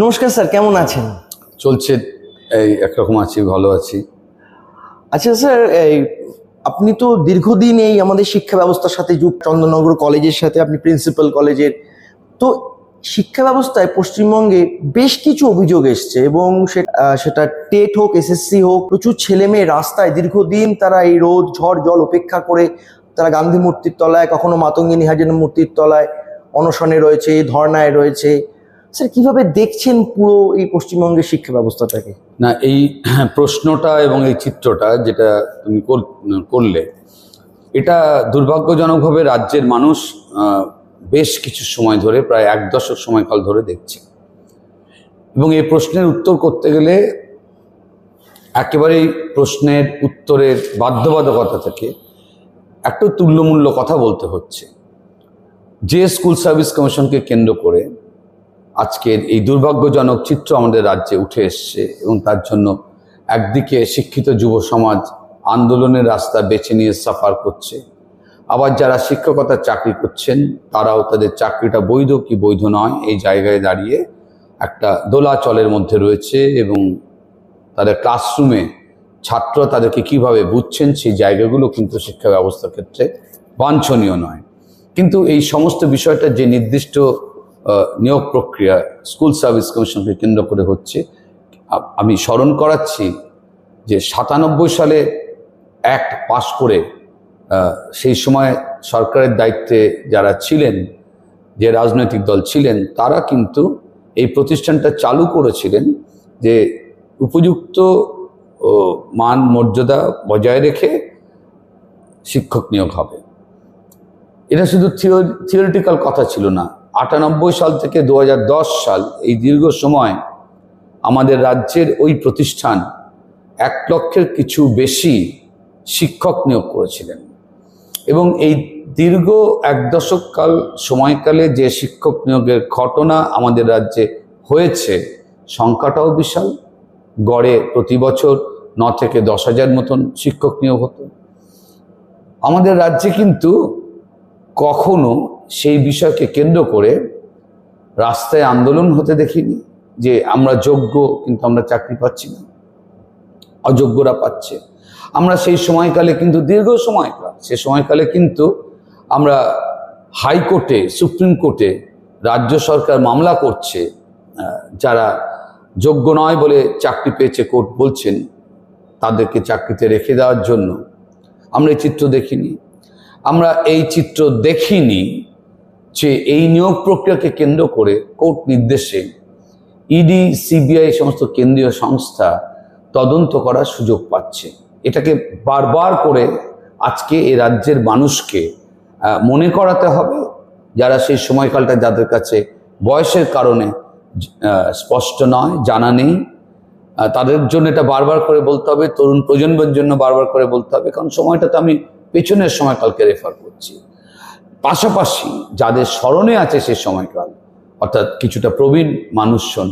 নমস্কার স্যার, কেমন আছেন? চলছে, এই একরকম আছি, ভালো আছি। আচ্ছা স্যার, আপনি তো দীর্ঘদিন এই আমাদের শিক্ষা ব্যবস্থার সাথে যুক্ত, চন্দননগর কলেজের সাথে আপনি প্রিন্সিপাল কলেজের। তো শিক্ষা ব্যবস্থায় পশ্চিমবঙ্গে বেশ কিছু অভিযোগ এসছে এবং সেটা টেট হোক, এসএসসি হোক, প্রচুর ছেলে মেয়ে রাস্তায় দীর্ঘদিন তারা এই রোদ ঝড় জল উপেক্ষা করে তারা গান্ধী মূর্তির তলায়, কখনো মাতঙ্গিনী হাজরা মূর্তির তলায় অনশনে রয়েছে, ধর্নায় রয়েছে। স্যার, কিভাবে দেখছেন পুরো এই পশ্চিমবঙ্গের শিক্ষা ব্যবস্থাটাকে? না, এই প্রশ্নটা এবং এই চিত্রটা যেটা তুমি করলে, এটা দুর্ভাগ্যজনকভাবে রাজ্যের মানুষ বেশ কিছু সময় ধরে, প্রায় এক দশক সময়কাল ধরে দেখছে। এবং এই প্রশ্নের উত্তর করতে গেলে একেবারেই প্রশ্নের উত্তরের বাধ্যবাধকতা থেকে একটু তুল্যমূল্য কথা বলতে হচ্ছে। যে স্কুল সার্ভিস কমিশনকে কেন্দ্র করে আজকের এই দুর্ভাগ্যজনক চিত্র আমাদের রাজ্যে উঠে এসছে, এবং তার জন্য একদিকে শিক্ষিত যুব সমাজ আন্দোলনের রাস্তা বেছে নিয়ে সাফার করছে, আবার যারা শিক্ষকতার চাকরি করছেন তারাও তাদের চাকরিটা বৈধ কি বৈধ নয় এই জায়গায় দাঁড়িয়ে একটা দোলাচলের মধ্যে রয়েছে, এবং তাদের ক্লাসরুমে ছাত্র তাদেরকে কিভাবে বুঝছেন সেই জায়গাগুলো কিন্তু শিক্ষা ব্যবস্থার ক্ষেত্রে বাঞ্ছনীয় নয়। কিন্তু এই সমস্ত বিষয়টা যে নির্দিষ্ট নিয়োগ প্রক্রিয়া স্কুল সার্ভিস কমিশনকে কেন্দ্র করে হচ্ছে, আমি স্মরণ করাচ্ছি যে 97 সালে অ্যাক্ট পাশ করে সেই সময় সরকারের দায়িত্বে যারা ছিলেন, যে রাজনৈতিক দল ছিলেন, তারা কিন্তু এই প্রতিষ্ঠানটা চালু করেছিলেন যে উপযুক্ত মান মর্যাদা বজায় রেখে শিক্ষক নিয়োগ হবে। এটা শুধু থিওরিটিক্যাল কথা ছিল না। 98 সাল থেকে 2010 সাল এই দীর্ঘ সময় আমাদের রাজ্যের ওই প্রতিষ্ঠান 1 লক্ষের কিছু বেশি শিক্ষক নিয়োগ করেছিলেন, এবং এই দীর্ঘ এক দশক কাল সময়কালে যে শিক্ষক নিয়োগের ঘটনা আমাদের রাজ্যে হয়েছে সংখ্যাটাও বিশাল। গড়ে প্রতি বছর 9 থেকে 10,000 মতন শিক্ষক নিয়োগ হতো। আমাদের রাজ্যে কিন্তু কখনো সেই বিষয়কে কেন্দ্র করে রাস্তায় আন্দোলন হতে দেখিনি যে আমরা যোগ্য কিন্তু আমরা চাকরি পাচ্ছি না, অযোগ্যরা পাচ্ছে। আমরা সেই সময়কালে কিন্তু দীর্ঘ সময়কাল, সে সময়কালে কিন্তু আমরা হাইকোর্টে, সুপ্রিম কোর্টে রাজ্য সরকার মামলা করছে, যারা যোগ্য নয় বলে চাকরি পেয়েছে কোর্ট বলছেন তাদেরকে চাকরিতে রেখে দেওয়ার জন্য। আমরা এই চিত্র দেখিনি। আমরা এই চিত্র দেখিনি যে এই নিয়োগ প্রক্রিয়াকে কেন্দ্র করে কোর্ট নির্দেশে ইডি, সিবিআই সমস্ত কেন্দ্রীয় সংস্থা তদন্ত করার সুযোগ পাচ্ছে। এটাকে বারবার করে আজকে এই রাজ্যের মানুষকে মনে করাতে হবে, যারা সেই সময়কালটা যাদের কাছে বয়সের কারণে স্পষ্ট নয়, জানা নেই, তাদের জন্য এটা বারবার করে বলতে হবে, তরুণ প্রজন্মের জন্য বারবার করে বলতে হবে, কারণ সময়টা তো আমি পেছনের সময়কালকে রেফার করছি। পাশাপাশি যাদের স্মরণে আছে সে সময়কাল, অর্থাৎ কিছুটা প্রবীণ মানুষজন,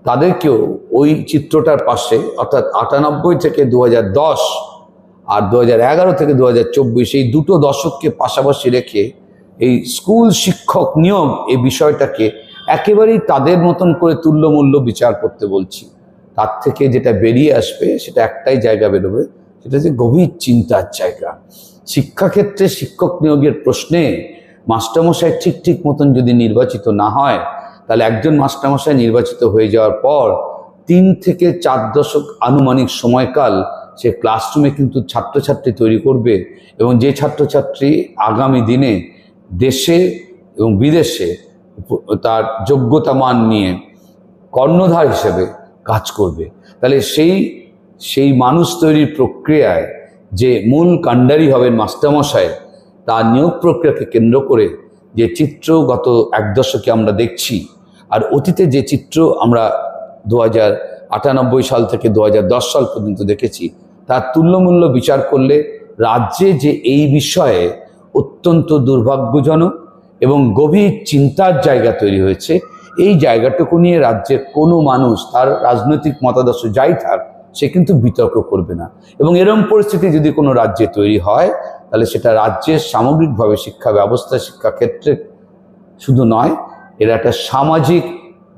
তাদেরকেও ওই চিত্রটার পাশে, অর্থাৎ 98 থেকে 2010 আর 2011 থেকে 2024 এই দুটো দশককে পাশাপাশি রেখে এই স্কুল শিক্ষক নিয়োগ এই বিষয়টাকে একেবারেই তাদের মতন করে তুল্যমূল্য বিচার করতে বলছি। তার থেকে যেটা বেরিয়ে আসবে সেটা একটাই জায়গা বেরোবে, সেটা যে গভীর চিন্তার জায়গা। শিক্ষাক্ষেত্রে শিক্ষক নিয়োগের প্রশ্নে মাস্টারমশাই ঠিক মতন যদি নির্বাচিত না হয়, তাহলে একজন মাস্টারমশাই নির্বাচিত হয়ে যাওয়ার পর 3 থেকে 4 দশক আনুমানিক সময়কাল সে ক্লাসরুমে কিন্তু ছাত্রছাত্রী তৈরি করবে, এবং যে ছাত্রছাত্রী আগামী দিনে দেশে এবং বিদেশে তার যোগ্যতা মান নিয়ে কর্ণধার হিসেবে কাজ করবে। তাহলে সেই মানুষ তৈরির প্রক্রিয়ায় যে মূল কাণ্ডারি হবেন মাস্টারমশাই, তার নিয়োগ প্রক্রিয়াকে কেন্দ্র করে যে চিত্র গত এক দশকে আমরা দেখছি, আর অতীতে যে চিত্র আমরা 2098 সাল থেকে 2010 সাল পর্যন্ত দেখেছি, তার তুল্যমূল্য বিচার করলে রাজ্যে যে এই বিষয়ে অত্যন্ত দুর্ভাগ্যজনক এবং গভীর চিন্তার জায়গা তৈরি হয়েছে, এই জায়গাটুকু নিয়ে রাজ্যের কোনো মানুষ, তার রাজনৈতিক মতাদর্শ যাই থাক, সে কিন্তু বিতর্ক করবে না। এবং এরকম পরিস্থিতি যদি কোনো রাজ্যে তৈরি হয়, তাহলে সেটা রাজ্যের সামগ্রিকভাবে শিক্ষা ব্যবস্থা, শিক্ষাক্ষেত্রে শুধু নয়, এর একটা সামাজিক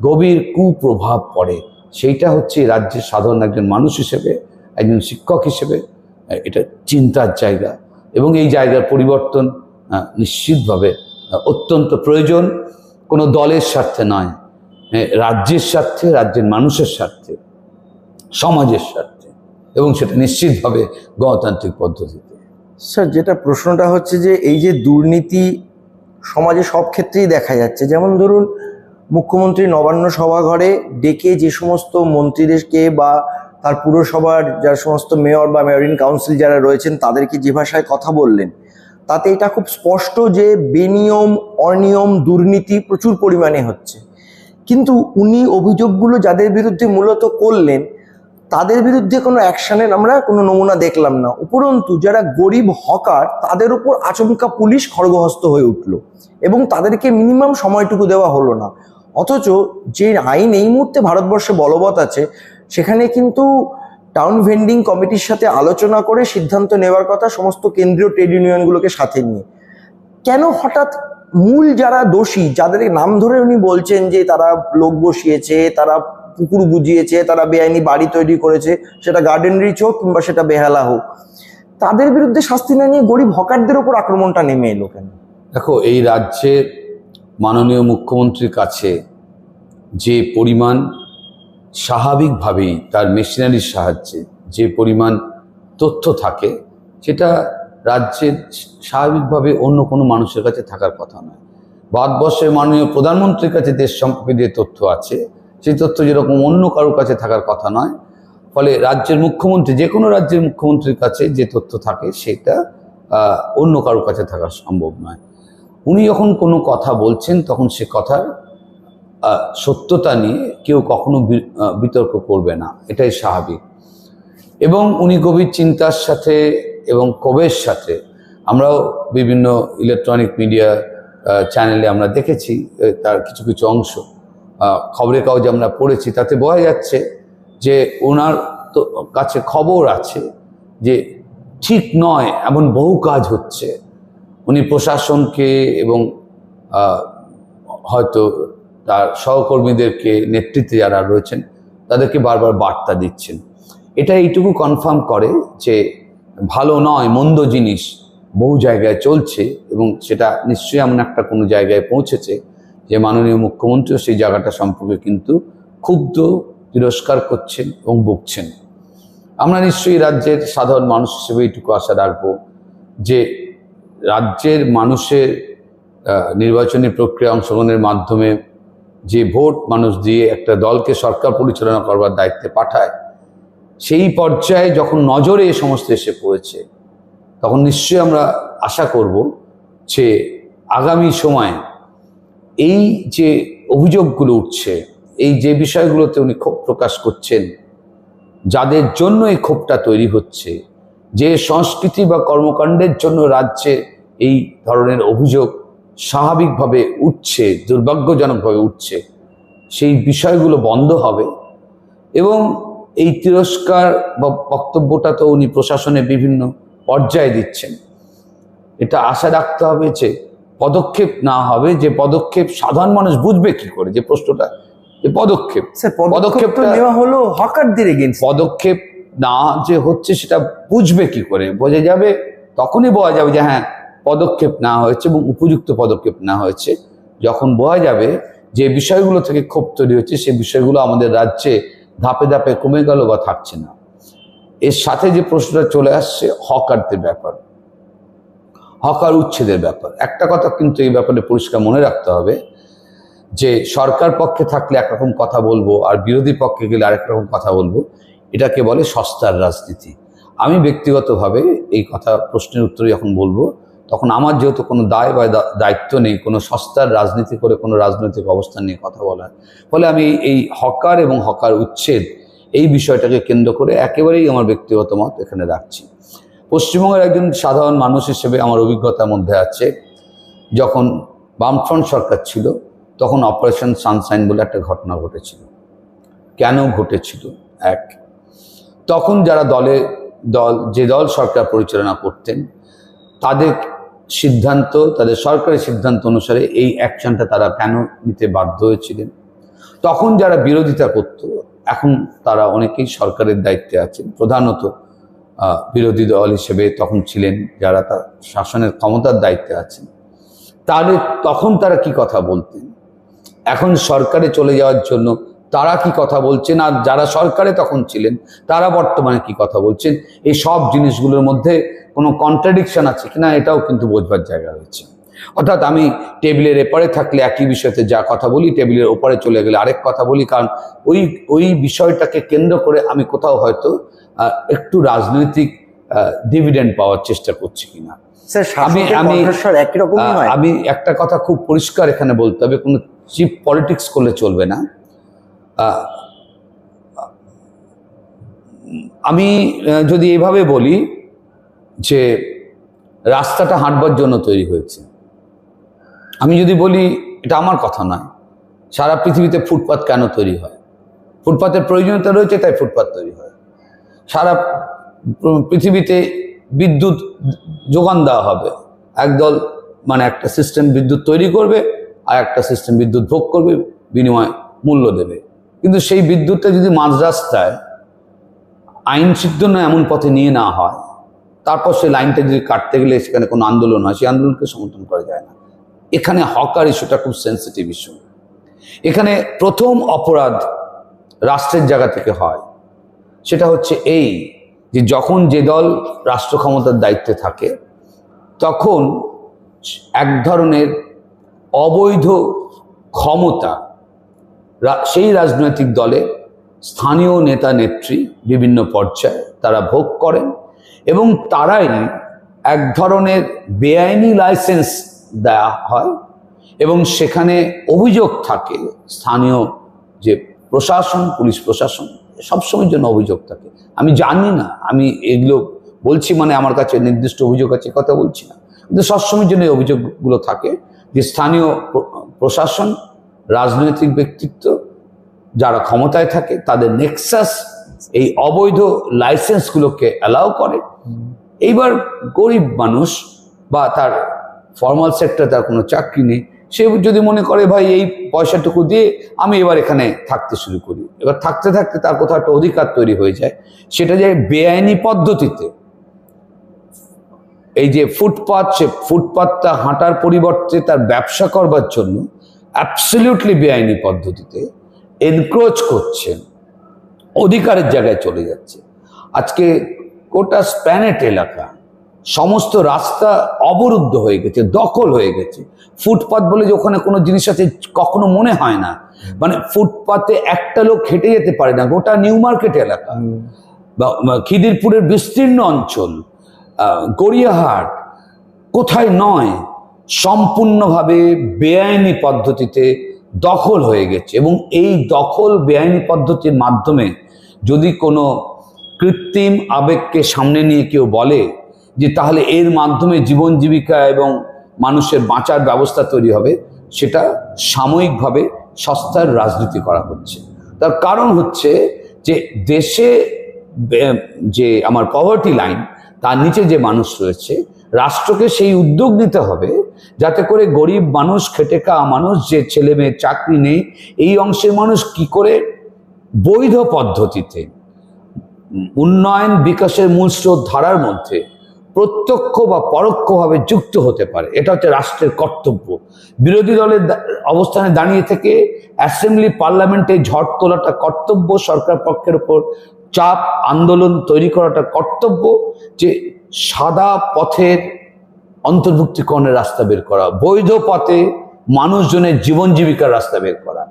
গভীর কুপ্রভাব পড়ে, সেইটা হচ্ছে রাজ্যের সাধারণ একজন মানুষ হিসেবে, একজন শিক্ষক হিসেবে এটা চিন্তার জায়গা। এবং এই জায়গার পরিবর্তন নিশ্চিতভাবে অত্যন্ত প্রয়োজন, কোনো দলের স্বার্থে নয়, রাজ্যের স্বার্থে, রাজ্যের মানুষের স্বার্থে, সমাজের স্বার্থে, এবং সেটা নিশ্চিতভাবে গণতান্ত্রিক পদ্ধতিতে। স্যার, যেটা প্রশ্নটা হচ্ছে যে এই যে দুর্নীতি সমাজে সব ক্ষেত্রেই দেখা যাচ্ছে, যেমন ধরুন মুখ্যমন্ত্রী নবান্ন সভাঘরে ডেকে যে সমস্ত মন্ত্রীদেরকে বা তার পুরসভার যারা সমস্ত মেয়র বা মেয়রিন কাউন্সিল যারা রয়েছেন তাদেরকে যে ভাষায় কথা বললেন, তাতে এটা খুব স্পষ্ট যে বেনিয়ম, অনিয়ম, দুর্নীতি প্রচুর পরিমাণে হচ্ছে। কিন্তু উনি অভিযোগগুলো যাদের বিরুদ্ধে মূলত করলেন তাদের বিরুদ্ধে কোনো অ্যাকশনের আমরা কোনো নমুনা দেখলাম না। উপরন্তু যারা গরিব হকার তাদের উপর আচমকা পুলিশ খড়গহস্ত হয়ে উঠল এবং তাদেরকে মিনিমাম সময়টুকু দেওয়া হলো না। অথচ যে আইন এই মুহূর্তে ভারতবর্ষে বলবৎ আছে সেখানে কিন্তু টাউন ভেন্ডিং কমিটির সাথে আলোচনা করে সিদ্ধান্ত নেওয়ার কথা, সমস্ত কেন্দ্রীয় ট্রেড ইউনিয়নগুলোকে সাথে নিয়ে। কেন হঠাৎ মূল যারা দোষী, যাদের নাম ধরে উনি বলছেন যে তারা লোক বসিয়েছে, তারা পুকুর বুঝিয়েছে, তারা বেআইনি বাড়ি তৈরি করেছে, সেটা গার্ডেন রিচ হোক কিংবা সেটা বেহালা হোক, তাদের বিরুদ্ধে শাস্তি না নিয়ে গরিব হকারদের ওপর আক্রমণটা নেমে এলো কেন? দেখো, এই রাজ্যের মাননীয় মুখ্যমন্ত্রীর কাছে যে পরিমাণ স্বাভাবিকভাবেই তার মেশিনারির সাহায্যে যে পরিমাণ তথ্য থাকে, সেটা রাজ্যের স্বাভাবিকভাবে অন্য কোনো মানুষের কাছে থাকার কথা নয়। ভারতবর্ষের মাননীয় প্রধানমন্ত্রীর কাছে দেশ সম্পর্কে যে তথ্য আছে, সেই তথ্য যেরকম অন্য কারোর কাছে থাকার কথা নয়। ফলে রাজ্যের মুখ্যমন্ত্রী, যে কোনো রাজ্যের মুখ্যমন্ত্রীর কাছে যে তথ্য থাকে সেটা অন্য কারোর কাছে থাকা সম্ভব নয়। উনি যখন কোনো কথা বলছেন তখন সে কথার সত্যতা নিয়ে কেউ কখনো বিতর্ক করবে না, এটাই স্বাভাবিক। এবং উনি গভীর চিন্তার সাথে এবং ক্ষোভের সাথে, আমরাও বিভিন্ন ইলেকট্রনিক মিডিয়া চ্যানেলে আমরা দেখেছি তার কিছু কিছু অংশ, খবরের কাগজে আমরা পড়েছি, তাতে বোঝা যাচ্ছে যে ওনার তো কাছে খবর আছে যে ঠিক নয় এমন বহু কাজ হচ্ছে। উনি প্রশাসনকে এবং হয়তো তার সহকর্মীদেরকে, নেতৃত্বে যারা রয়েছেন তাদেরকে বারবার বার্তা দিচ্ছেন। এটা এইটুকু কনফার্ম করে যে ভালো নয়, মন্দ জিনিস বহু জায়গায় চলছে, এবং সেটা নিশ্চয়ই এমন একটা কোনো জায়গায় পৌঁছেছে যে মাননীয় মুখ্যমন্ত্রীও সেই জায়গাটা সম্পর্কে কিন্তু ক্ষুব্ধ, তিরস্কার করছেন এবং বকছেন। আমরা নিশ্চয়ই রাজ্যের সাধারণ মানুষ হিসেবে এইটুকু আশা রাখবো যে রাজ্যের মানুষের নির্বাচনী প্রক্রিয়া অংশগ্রহণের মাধ্যমে যে ভোট মানুষ দিয়ে একটা দলকে সরকার পরিচালনা করবার দায়িত্বে পাঠায়, সেই পর্যায়ে যখন নজরে এ সমস্ত এসে পড়েছে, তখন নিশ্চয়ই আমরা আশা করব যে আগামী সময়ে এই যে অভিযোগগুলো উঠছে, এই যে বিষয়গুলোতে উনি ক্ষোভ প্রকাশ করছেন, যাদের জন্য এই ক্ষোভটা তৈরি হচ্ছে, যে সংস্কৃতি বা কর্মকাণ্ডের জন্য রাজ্যে এই ধরনের অভিযোগ স্বাভাবিকভাবে উঠছে, দুর্ভাগ্যজনকভাবে উঠছে, সেই বিষয়গুলো বন্ধ হবে। এবং এই তিরস্কার বা বক্তব্যটা তো উনি প্রশাসনে বিভিন্ন পর্যায়ে দিচ্ছেন, এটা আশা রাখতে হবে যে পদক্ষেপ না হবে, যে পদক্ষেপ সাধারণ মানুষ বুঝবে কি করে, যে প্রশ্নটা যে পদক্ষেপটা নেওয়া হলো হকারদের এগেইনস্ট, পদক্ষেপ না যে হচ্ছে সেটা বুঝবে কি করে, বোঝা যাবে তখনই বোঝা যাবে যে হ্যাঁ পদক্ষেপ নেওয়া হয়েছে এবং উপযুক্ত পদক্ষেপ নেওয়া হয়েছে, যখন বোঝা যাবে যে বিষয়গুলো থেকে ক্ষোভ তৈরি হচ্ছে সেই বিষয়গুলো আমাদের রাজ্যে ধাপে ধাপে কমে গেল বা থাকছে না। এর সাথে যে প্রশ্নটা চলে আসছে হকারদের ব্যাপার, হকার উচ্ছেদের ব্যাপার, একটা কথা কিন্তু এই ব্যাপারে পরিষ্কার মনে রাখতে হবে যে সরকার পক্ষে থাকলে একরকম কথা বলবো আর বিরোধী পক্ষে গেলে আরেক রকম কথা বলবো, এটাকে বলে সস্তার রাজনীতি। আমি ব্যক্তিগতভাবে এই কথা প্রশ্নের উত্তরে যখন বলবো, তখন আমার যেহেতু কোনো দায় বা দায়িত্ব নেই কোনো সস্তার রাজনীতি করে কোনো রাজনৈতিক অবস্থান নিয়ে কথা বলার, ফলে আমি এই হকার এবং হকার উচ্ছেদ এই বিষয়টাকে কেন্দ্র করে একেবারেই আমার ব্যক্তিগত মত এখানে রাখছি। পশ্চিমবঙ্গের একজন সাধারণ মানুষ হিসেবে আমার অভিজ্ঞতার মধ্যে আছে, যখন বামফ্রন্ট সরকার ছিল তখন অপারেশন সানশাইন বলে একটা ঘটনা ঘটেছিল। কেন ঘটেছিল? এক, তখন যারা যে দল সরকার পরিচালনা করতেন তাদের সিদ্ধান্ত, তাদের সরকারি সিদ্ধান্ত অনুসারে এই অ্যাকশনটা তারা কেন নিতে বাধ্য হয়েছিলেন? তখন যারা বিরোধিতা করত, এখন তারা অনেকেই সরকারের দায়িত্বে আছেন, প্রধানত বিরোধী দল হিসেবে তখন ছিলেন যারা তার শাসনের ক্ষমতার দায়িত্বে আছেন। তাহলে তখন তারা কি কথা বলতেন, এখন সরকারে চলে যাওয়ার জন্য তারা কি কথা বলছেন, আর যারা সরকারে তখন ছিলেন তারা বর্তমানে কি কথা বলছেন, এই সব জিনিসগুলোর মধ্যে কোনো কন্ট্রাডিকশন আছে কিনা এটাও কিন্তু বোঝবার জায়গা রয়েছে। অর্থাৎ আমি টেবিলের এপারে থাকলে একই বিষয়তে যা কথা বলি, টেবিলের ওপারে চলে গেলে আরেক কথা বলি, কারণ ওই বিষয়টাকে কেন্দ্র করে আমি কোথাও হয়তো একটু রাজনৈতিক ডিভিডেন্ড পাওয়ার চেষ্টা করছি কিনা। আমি একটা কথা খুব পরিষ্কার এখানে বলতে হবে, কোনো চিপ পলিটিক্স করলে চলবে না। আমি যদি এভাবে বলি যে রাস্তাটা হাঁটবার জন্য তৈরি হয়েছে, আমি যদি বলি এটা আমার কথা নয়, সারা পৃথিবীতে ফুটপাত কেন তৈরি হয়, ফুটপাতের প্রয়োজনীয়তা রয়েছে তাই ফুটপাত তৈরি হয়। সারা পৃথিবীতে বিদ্যুৎ যোগান দেওয়া হবে, একদল মানে একটা সিস্টেম বিদ্যুৎ তৈরি করবে আর একটা সিস্টেম বিদ্যুৎ ভোগ করবে, বিনিময় মূল্য দেবে। কিন্তু সেই বিদ্যুৎটা যদি মাঝ রাস্তায় আইন সিদ্ধ নয় এমন পথে নিয়ে না হয়, তারপর সেই লাইনটা যদি কাটতে গেলে সেখানে কোনো আন্দোলন হয়, সেই আন্দোলনকে সমর্থন করা যায় না। এখানে হকার ইস্যুটা খুব সেন্সিটিভ ইস্যু। এখানে প্রথম অপরাধ রাষ্ট্রের জায়গা থেকে হয়, সেটা হচ্ছে এই যে যখন যে দল রাষ্ট্র ক্ষমতার দায়িত্বে থাকে তখন এক ধরনের অবৈধ ক্ষমতা সেই রাজনৈতিক দলের স্থানীয় নেতা নেত্রী বিভিন্ন পর্যায়ে তারা ভোগ করেন, এবং তারাই এক ধরনের বেআইনি লাইসেন্স দেয়া হয়, এবং সেখানে অভিযোগ থাকে স্থানীয় যে প্রশাসন, পুলিশ প্রশাসন সবসময়ের জন্য অভিযোগ থাকে। আমি জানি না, আমি এগুলো বলছি মানে আমার কাছে নির্দিষ্ট অভিযোগ আছে কথা বলছি না, কিন্তু সবসময়ের জন্য এই অভিযোগগুলো থাকে যে স্থানীয় প্রশাসন, রাজনৈতিক ব্যক্তিত্ব যারা ক্ষমতায় থাকে তাদের নেক্সাস এই অবৈধ লাইসেন্সগুলোকে অ্যালাউ করে। এইবার গরিব মানুষ বা তার ফর্মাল সেক্টর, তার কোনো চাকরি নেই, সে যদি মনে করে ভাই এই পয়সাটুকু দিয়ে আমি এবার এখানে থাকতে শুরু করি, এবার থাকতে থাকতে তার কোথাও একটা অধিকার তৈরি হয়ে যায়, সেটা যায় বেআইনি পদ্ধতিতে। এই যে ফুটপাত, সে ফুটপাতটা হাঁটার পরিবর্তে তার ব্যবসা করবার জন্য অ্যাবসলিউটলি বেআইনি পদ্ধতিতে এনক্রোচ করছে, অধিকারের জায়গায় চলে যাচ্ছে। আজকে গোটা স্প্যানেট এলাকা, সমস্ত রাস্তা অবরুদ্ধ হয়ে গেছে, দখল হয়ে গেছে। ফুটপাত বলে যে ওখানে কোনো জিনিস আছে কখনো মনে হয় না, মানে ফুটপাতে একটা লোক হেঁটে যেতে পারে না। গোটা নিউ মার্কেট এলাকা বা খিদিরপুরের বিস্তীর্ণ অঞ্চল, গড়িয়াহাট, কোথায় নয়, সম্পূর্ণভাবে বেআইনি পদ্ধতিতে দখল হয়ে গেছে। এবং এই দখল বেআইনি পদ্ধতির মাধ্যমে যদি কোনো কৃত্রিম আবেগকে সামনে নিয়ে কেউ বলে যে তাহলে এর মাধ্যমে জীবন জীবিকা এবং মানুষের বাঁচার ব্যবস্থা তৈরি হবে, সেটা সাময়িকভাবে সস্তার রাজনীতি করা হচ্ছে। তার কারণ হচ্ছে যে দেশে যে আমার পভার্টি লাইন, তার নিচে যে মানুষ রয়েছে, রাষ্ট্রকে সেই উদ্যোগ নিতে হবে যাতে করে গরিব মানুষ, খেটে খাওয়া মানুষ, যে ছেলে মেয়ের চাকরি নেই, এই অংশের মানুষ কি করে বৈধ পদ্ধতিতে উন্নয়ন বিকাশের মূল স্রোত ধারার মধ্যে প্রত্যক্ষ বা পরোক্ষভাবে যুক্ত হতে পারে। এটা হচ্ছে রাষ্ট্রের কর্তব্য। বিরোধী দলের অবস্থানে দাঁড়িয়ে থেকে অ্যাসেম্বলি, পার্লামেন্টে ঝড় তোলাটা কর্তব্য, সরকার পক্ষের উপর চাপ, আন্দোলন তৈরি করাটা কর্তব্য, যে সাদা পথের অন্তর্ভুক্তিকরণের রাস্তা বের করা, বৈধ পথে মানুষজনের জীবন জীবিকার রাস্তা বের করা।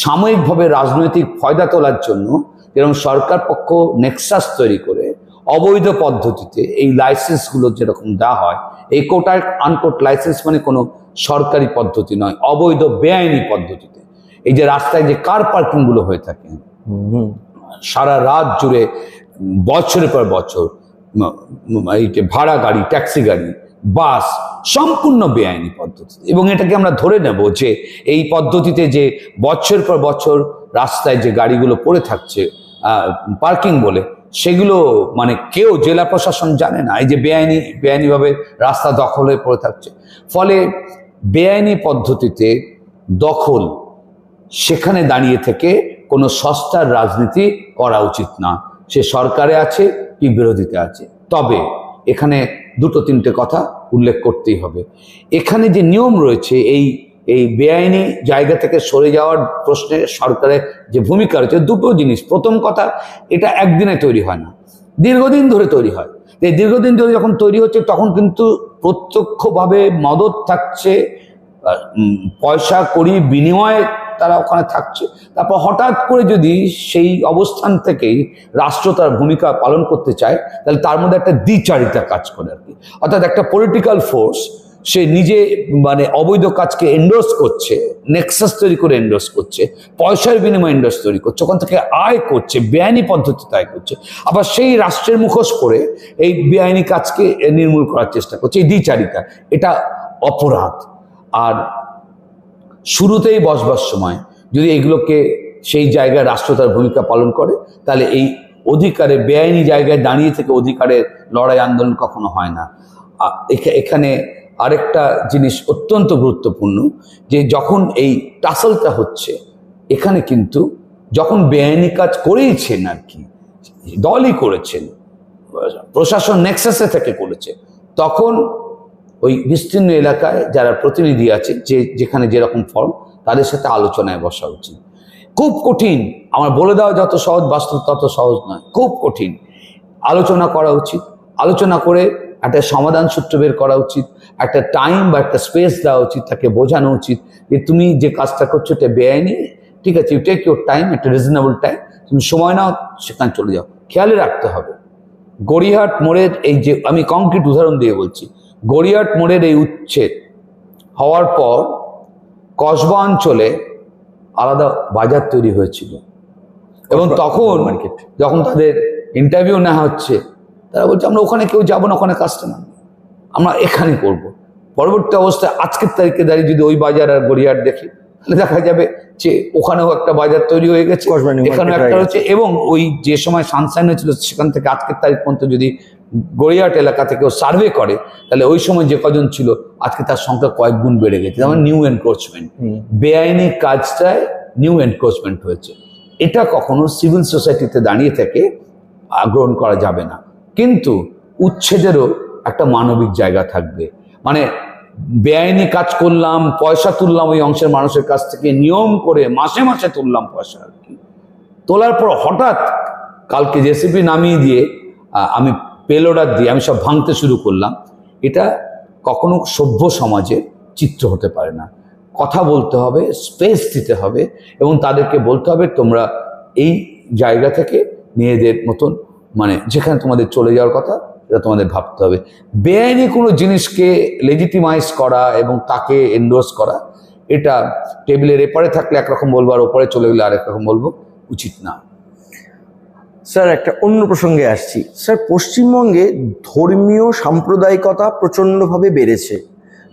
সাময়িকভাবে রাজনৈতিক ফয়দা তোলার জন্য যেরকম সরকার পক্ষ নেক্সাস তৈরি করে অবৈধ পদ্ধতিতে এই লাইসেন্সগুলো যেরকম দেওয়া হয়, এই কোটার আনকোট লাইসেন্স মানে কোনো সরকারি পদ্ধতি নয়, অবৈধ বেআইনি পদ্ধতিতে। এই যে রাস্তায় যে কার পার্কিংগুলো হয়ে থাকে সারা রাত জুড়ে, বছরের পর বছর, এই যে ভাড়া গাড়ি, ট্যাক্সি গাড়ি, বাস, সম্পূর্ণ বেআইনি পদ্ধতি। এবং এটাকে আমরা ধরে নেব যে এই পদ্ধতিতে যে বছর পর বছর রাস্তায় যে গাড়িগুলো পড়ে থাকছে পার্কিং বলে, সেগুলো মানে কেউ, জেলা প্রশাসন জানে না এই যে বেআইনিভাবে রাস্তা দখল হয়ে পড়ে থাকছে। ফলে বেআইনি পদ্ধতিতে দখল সেখানে দাঁড়িয়ে থেকে কোনো সস্তার রাজনীতি করা উচিত না। সে সরকারে আছে কি বিরোধীতে আছে। তবে এখানে দুটো তিনটে কথা উল্লেখ করতেই হবে। এখানে যে নিয়ম রয়েছে, এই বেআইনি জায়গা থেকে সরে যাওয়ার প্রশ্নে সরকারের যে ভূমিকা রয়েছে, দুটো জিনিস। প্রথম কথা, এটা একদিনে তৈরি হয় না, দীর্ঘদিন ধরে তৈরি হয়। এই দীর্ঘদিন ধরে যখন তৈরি হচ্ছে তখন কিন্তু প্রত্যক্ষভাবে মদত থাকছে, পয়সা কড়ি বিনিময়ে তারা ওখানে থাকছে। তারপর হঠাৎ করে যদি সেই অবস্থান থেকেই রাষ্ট্র তার ভূমিকা পালন করতে চায়, তাহলে তার মধ্যে একটা দ্বিচারিতা কাজ করে আর কি। অর্থাৎ একটা পলিটিক্যাল ফোর্স সে নিজে মানে অবৈধ কাজকে এন্ডোর্স করছে, নেক্সাস তৈরি করে এন্ডোর্স করছে, পয়সার বিনিময়ে এন্ডোর্স তৈরি করছে, ওখান থেকে আয় করছে, বেআইনি পদ্ধতিতে আয় করছে, আবার সেই রাষ্ট্রের মুখোশ করে এই বেআইনি কাজকে নির্মূল করার চেষ্টা করছে। এই দ্বিচারিতা, এটা অপরাধ। আর শুরুতেই বসবার সময় যদি এগুলোকে সেই জায়গায় রাষ্ট্র তার ভূমিকা পালন করে, তাহলে এই অধিকারে বেআইনি জায়গায় দাঁড়িয়ে থেকে অধিকারের লড়াই আন্দোলন কখনো হয় না। এখানে আরেকটা জিনিস অত্যন্ত গুরুত্বপূর্ণ, যে যখন এই টাসলটা হচ্ছে, এখানে কিন্তু যখন বেআইনি কাজ করেইছেন আর কি, দলই করেছেন, প্রশাসন নেক্সাসে থেকে করেছে, তখন ওই বিস্তীর্ণ এলাকায় যারা প্রতিনিধি আছে, যেখানে যেরকম ফর্ম, তাদের সাথে আলোচনায় বসা উচিত। খুব কঠিন, আমার বলে দেওয়া যত সহজ, বাস্তব তত সহজ নয়, খুব কঠিন। আলোচনা করা উচিত, আলোচনা করে একটা সমাধান সূত্র বের করা উচিত, একটা টাইম বা একটা স্পেস দেওয়া উচিত, তাকে বোঝানো উচিত যে তুমি যে কাজটা করছো এটা বেআইনি, ঠিক আছে, ইউ টেক ইউর টাইম, একটা রিজনেবল টাইম, তুমি সময় নাও, সেখানে চলে যাও। খেয়ালে রাখতে হবে, গড়িয়াহাট মোড়ের এই যে, আমি কংক্রিট উদাহরণ দিয়ে বলছি, গড়িয়াহাট মোড়ের এই উচ্ছেদ হওয়ার পর কসবা অঞ্চলে আলাদা বাজার তৈরি হয়েছিল, এবং তখন যখন তাদের ইন্টারভিউ নেওয়া হচ্ছে, তারা বলছে আমরা ওখানে কেউ যাবো না, ওখানে কাস্টমার, আমরা এখানে করব। পরবর্তী অবস্থায় আজকের তারিখে দাঁড়িয়ে যদি ওই বাজার আর গড়িয়াহাট দেখি, তাহলে দেখা যাবে যে ওখানেও একটা বাজার তৈরি হয়ে গেছে, এখানেও একটা হচ্ছে। এবং ওই যে সময় সানসাইন হয়েছিল সেখান থেকে আজকের তারিখ পর্যন্ত যদি গড়িয়াহাট এলাকা থেকেও সার্ভে করে, তাহলে ওই সময় যে কজন ছিল আজকে তার সংখ্যা কয়েক গুণ বেড়ে গেছে। যেমন নিউ এনক্রোচমেন্ট, বেআইনি কাজটায় নিউ এনক্রোচমেন্ট হয়েছে। এটা কখনো সিভিল সোসাইটিতে দাঁড়িয়ে থেকে গ্রহণ করা যাবে না। কিন্তু উচ্ছেদেরও একটা মানবিক জায়গা থাকবে। মানে বেআইনি কাজ করলাম, পয়সা তুললাম ওই অংশের মানুষের কাছ থেকে, নিয়ম করে মাসে মাসে তুললাম পয়সা আর কি, তোলার পর হঠাৎ কালকে জেসিপি নামিয়ে দিয়ে আমি পেলোডার দিয়ে আমি সব ভাঙতে শুরু করলাম, এটা কখনো সভ্য সমাজের চিত্র হতে পারে না। কথা বলতে হবে, স্পেস দিতে হবে, এবং তাদেরকে বলতে হবে তোমরা এই জায়গা থেকে নিজেদের মতন, মানে যেখানে তোমাদের চলে যাওয়ার কথা এটা তোমাদের ভাবতে হবে। বেআইনি কোনো জিনিসকে লেজিটিমাইজ করা এবং তাকে এন্ডোর্স করা, এটা টেবিলের এপারে থাকলে একরকম বলবো আর ওপরে চলে গেলে আরেক রকম বলবো, উচিত না। স্যার, একটা অন্য প্রসঙ্গে আসছি। স্যার, পশ্চিমবঙ্গে ধর্মীয় সাম্প্রদায়িকতা প্রচণ্ডভাবে বেড়েছে।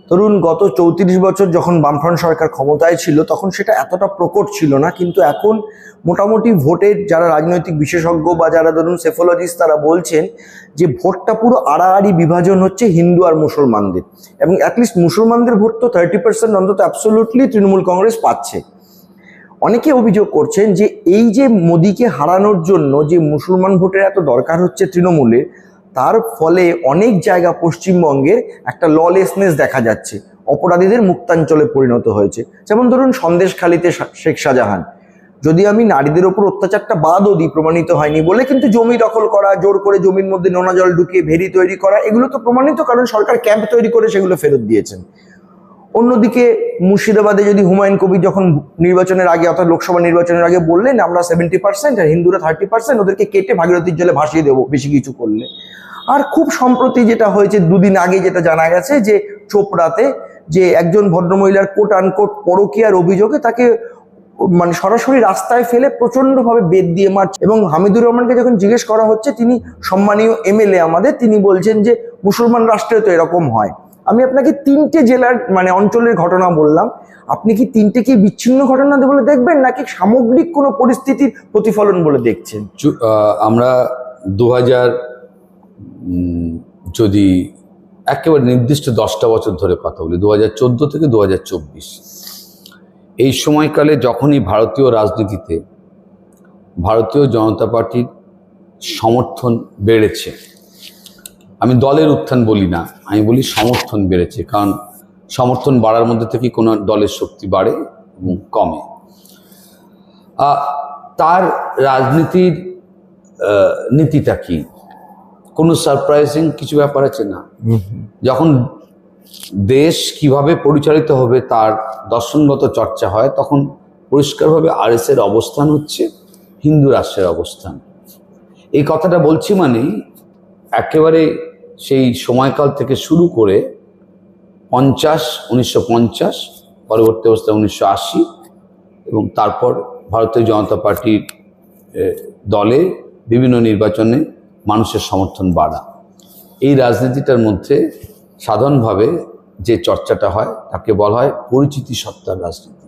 ধরুন গত 34 বছর যখন বামফ্রন্ট সরকার ক্ষমতায় ছিল, তখন সেটা এতটা প্রকট ছিল না, কিন্তু এখন মোটামুটি ভোটের যারা রাজনৈতিক বিশেষজ্ঞ বা যারা ধরুন সেফোলজিস্ট, তারা বলছেন যে ভোটটা পুরো আড়াআড়ি বিভাজন হচ্ছে হিন্দু আর মুসলমানদের, এবং অ্যাটলিস্ট মুসলমানদের ভোট তো 30% অন্তত অ্যাবসোলুটলি তৃণমূল কংগ্রেস পাচ্ছে। অনেকে অভিযোগ করছেন যে এই যে মোদিকে হারানোর জন্য যে মুসলমান ভোটের এত দরকার হচ্ছে তৃণমূলে, তার ফলে অনেক জায়গা পশ্চিমবঙ্গের একটা ললেসনেস দেখা যাচ্ছে, অপরাধীদের মুক্তাঞ্চলে পরিণত হয়েছে। যেমন ধরুন সন্দেশখালীতে শেখ শাহজাহান, যদি আমি নারীদের ওপর অত্যাচারটা বাদও দিই, প্রমাণিত হয়নি বলে, কিন্তু জমি দখল করা, জোর করে জমির মধ্যে নোনা জল ঢুকিয়ে ভেরি তৈরি করা, এগুলো তো প্রমাণিত, কারণ সরকার ক্যাম্প তৈরি করে সেগুলো ফেরত দিয়েছেন। অন্যদিকে মুর্শিদাবাদে যদি হুমায়ুন কবির যখন নির্বাচনের আগে, অর্থাৎ লোকসভা নির্বাচনের আগে বললেন আমরা 70% আর হিন্দুরা 30%, ওদেরকে কেটে ভাগীরথীর জলে ভাসিয়ে দেবো বেশি কিছু করলে। আর খুব সম্প্রতি যেটা হয়েছে, দুদিন আগে যেটা জানা গেছে, যে চোপড়াতে যে একজন ভদ্রমহিলার কোট আনকোট পরকীয়ার অভিযোগে তাকে মানে সরাসরি রাস্তায় ফেলে প্রচন্ডভাবে বেত দিয়ে মারছে। এবং হামিদুর রহমানকে যখন জিজ্ঞেস করা হচ্ছে, তিনি সম্মানীয় এমএলএ আমাদের, তিনি বলছেন যে মুসলমান রাষ্ট্রে তো এরকম হয়। আমি আপনাকে 3টে জেলার মানে অঞ্চলের ঘটনা বললাম, আপনি কি 3টে কি বিচ্ছিন্ন ঘটনা বলে দেখবেন, নাকি সামগ্রিক কোনো পরিস্থিতির প্রতিফলন বলে দেখছেন? আমরা 2000 যদি একেবারে নির্দিষ্ট 10টা বছর ধরে কথা বলি, 2014 থেকে 2024, এই সময়কালে যখনই ভারতীয় রাজনীতিতে ভারতীয় জনতা পার্টির সমর্থন বেড়েছে, আমি দলের উত্থান বলি না, আমি বলি সমর্থন বেড়েছে, কারণ সমর্থন বাড়ার মধ্যে থেকে কোনো দলের শক্তি বাড়ে এবং কমে। তার রাজনীতির নীতিটা কি? কোনো সারপ্রাইজিং কিছু ব্যাপার আছে না। যখন দেশ কিভাবে পরিচালিত হবে তার দর্শনগত চর্চা হয়, তখন পরিষ্কারভাবে আরএস এর অবস্থান হচ্ছে হিন্দু রাষ্ট্রের অবস্থান। এই কথাটা বলছি মানে একেবারে সেই সময়কাল থেকে শুরু করে 1950, পরবর্তী অবস্থায় 1980 এবং তারপর ভারতীয় জনতা পার্টির দলে বিভিন্ন নির্বাচনে মানুষের সমর্থন বাড়া, এই রাজনীতিটার মধ্যে সাধারণভাবে যে চর্চাটা হয় তাকে বলা হয় পরিচিতি সত্তার রাজনীতি।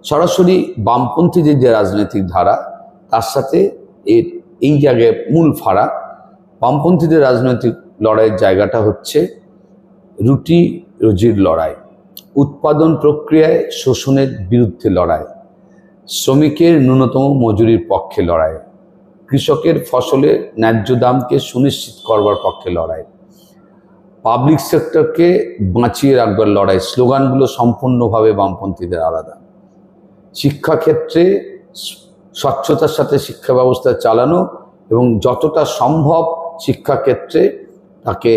সরাসরি বামপন্থীদের যে রাজনৈতিক ধারা তার সাথে এই জায়গায় মূল ফারাক। বামপন্থীদের রাজনৈতিক লড়াইয়ের জায়গাটা হচ্ছে রুটি রুজির লড়াই, উৎপাদন প্রক্রিয়ায় শোষণের বিরুদ্ধে লড়াই, শ্রমিকের ন্যূনতম মজুরির পক্ষে লড়াই, কৃষকের ফসলের ন্যায্য দামকে সুনিশ্চিত করবার পক্ষে লড়াই, পাবলিক সেক্টরকে বাঁচিয়ে রাখবার লড়াই। স্লোগানগুলো সম্পূর্ণভাবে বামপন্থীদের আলাদা। শিক্ষাক্ষেত্রে স্বচ্ছতার সাথে শিক্ষা ব্যবস্থা চালানো এবং যতটা সম্ভব শিক্ষাক্ষেত্রে তাকে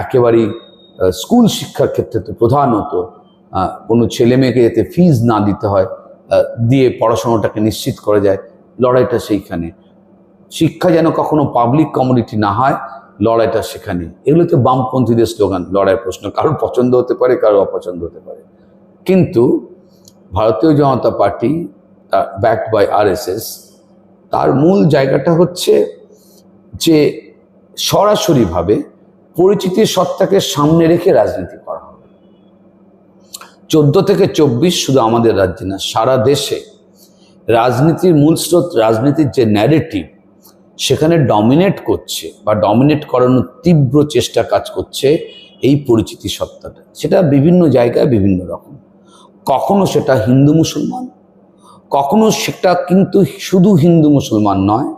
একেবারেই স্কুল শিক্ষার ক্ষেত্রে তো প্রধানত কোনো ছেলে মেয়েকে যাতে ফিজ না দিতে হয়, দিয়ে পড়াশোনাটাকে নিশ্চিত করা যায়, লড়াইটা সেইখানে। শিক্ষা যেন কখনো পাবলিক কমোডিটি না হয়, লড়াইটা সেখানে। এগুলো তো বামপন্থীদের স্লোগান, লড়াইয়ের প্রশ্ন। কারোর পছন্দ হতে পারে, কারোর অপছন্দ হতে পারে, কিন্তু ভারতীয় জনতা পার্টি ব্যাকড বাই আরএসএস, তার মূল জায়গাটা হচ্ছে যে সরাসরিভাবে পরিচিতির সত্তাকে সামনে রেখে রাজনীতি করা হবে। 14 থেকে 24 শুধু আমাদের রাজ্যে না, সারা দেশে রাজনীতির মূল স্রোত, রাজনীতির যে ন্যারেটিভ, সেখানে ডমিনেট করছে বা ডমিনেট করানোর তীব্র চেষ্টা কাজ করছে এই পরিচিতি সত্তাটা। সেটা বিভিন্ন জায়গায় বিভিন্ন রকম। কখনো সেটা হিন্দু মুসলমান, কখনো সেটা কিন্তু শুধু হিন্দু মুসলমান নয়,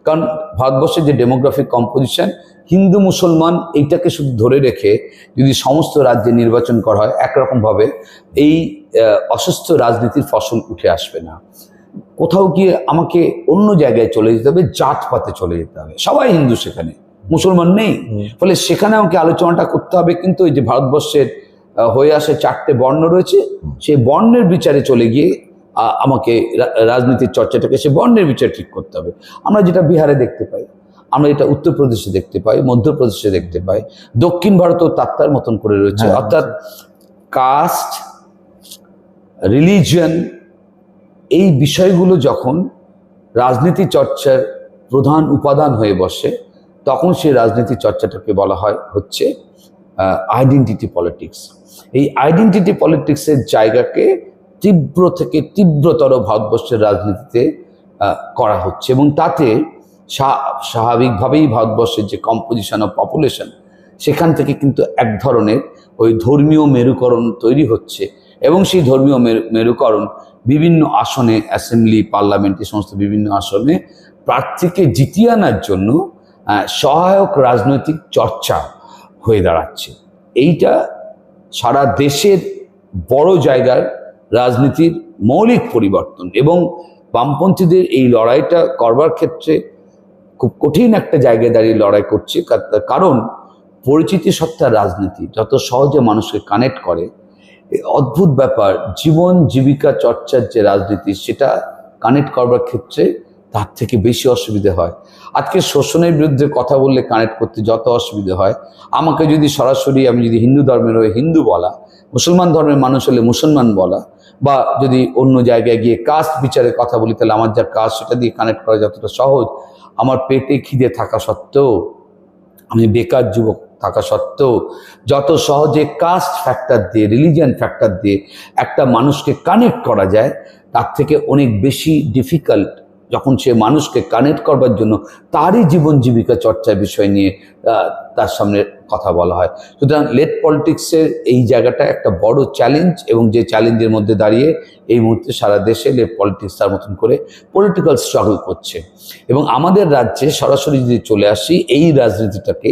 কারণ ভারতবর্ষের যে ডেমোগ্রাফিক কম্পোজিশন, হিন্দু মুসলমান এইটাকে শুধু ধরে রেখে যদি সমস্ত রাজ্যে নির্বাচন করা হয় একরকমভাবে, এই অসুস্থ রাজনীতির ফসল উঠে আসবে না। কোথাও গিয়ে আমাকে অন্য জায়গায় চলে যেতে হবে, জাতপাতে চলে যেতে হবে। সবাই হিন্দু, সেখানে মুসলমান নেই, ফলে সেখানে আমাকে আলোচনাটা করতে হবে। কিন্তু এই যে ভারতবর্ষের হয়ে আসে 4টে বর্ণ রয়েছে, সেই বর্ণের বিচারে চলে গিয়ে আমাকে রাজনীতির চর্চাটাকে সে বর্ণের বিচার ঠিক করতে হবে। আমরা যেটা বিহারে দেখতে পাই, আমরা এটা উত্তরপ্রদেশে দেখতে পাই, মধ্যপ্রদেশে দেখতে পাই, দক্ষিণ ভারতও তার মতন করে রয়েছে। অর্থাৎ কাস্ট, রিলিজিয়ন, এই বিষয়গুলো যখন রাজনীতি চর্চার প্রধান উপাদান হয়ে বসে, তখন সেই রাজনীতি চর্চাটাকে বলা হয় হচ্ছে আইডেন্টিটি পলিটিক্স। এই আইডেন্টিটি পলিটিক্সের জায়গাকে তীব্র থেকে তীব্রতর ভারতবর্ষের রাজনীতিতে করা হচ্ছে, এবং তাতে স্বাভাবিকভাবেই ভারতবর্ষের যে কম্পোজিশন অফ পপুলেশন, সেখান থেকে কিন্তু এক ধরনের ওই ধর্মীয় মেরুকরণ তৈরি হচ্ছে, এবং সেই ধর্মীয় মেরুকরণ বিভিন্ন আসনে, অ্যাসেম্বলি, পার্লামেন্ট, এই সমস্ত বিভিন্ন আসনে প্রার্থীকে জিতিয়ে আনার জন্য সহায়ক রাজনৈতিক চর্চা হয়ে দাঁড়াচ্ছে। এইটা সারা দেশের বড় জায়গার রাজনীতির মৌলিক পরিবর্তন, এবং বামপন্থীদের এই লড়াইটা করবার ক্ষেত্রে খুব কঠিন একটা জায়গায় দাঁড়িয়ে লড়াই করছে। কারণ পরিচিতি সত্তার রাজনীতি যত সহজে মানুষকে কানেক্ট করে, অদ্ভুত ব্যাপার, জীবন জীবিকা চর্চার যে রাজনীতি, সেটা কানেক্ট করবার ক্ষেত্রে তার থেকে বেশি অসুবিধা হয়। আজকে শোষণের বিরুদ্ধে কথা বললে কানেক্ট করতে যত অসুবিধা হয়, আমাকে যদি সরাসরি, আমি যদি হিন্দু ধর্মের হয়ে হিন্দু বলা, মুসলমান ধর্মের মানুষ হলে মুসলমান বলা, বা যদি অন্য জায়গায় গিয়ে কাস্ট বিচারের কথা বলি, তাহলে আমার যা কাস্ট সেটা দিয়ে কানেক্ট করা যতটা সহজ, আমার পেটে খিদে থাকা সত্ত্বেও, আমি বেকার যুবক থাকা সত্ত্বেও, যত সহজে কাস্ট ফ্যাক্টর দিয়ে, রিলিজিয়ান ফ্যাক্টর দিয়ে একটা মানুষকে কানেক্ট করা যায়, তার থেকে অনেক বেশি ডিফিকাল্ট যখন সে মানুষকে কানেক্ট করবার জন্য তারই জীবন জীবিকা চর্চার বিষয় নিয়ে তার সামনে কথা বলা হয়। সুতরাং লেট পলিটিক্সের এই জায়গাটা একটা বড় চ্যালেঞ্জ, এবং যে চ্যালেঞ্জের মধ্যে দাঁড়িয়ে এই মুহূর্তে সারা দেশে লেট পলিটিক্স তার মতন করে পলিটিক্যাল স্ট্রাগল করছে। এবং আমাদের রাজ্যে সরাসরি যদি চলে আসি, এই রাজনীতিটাকে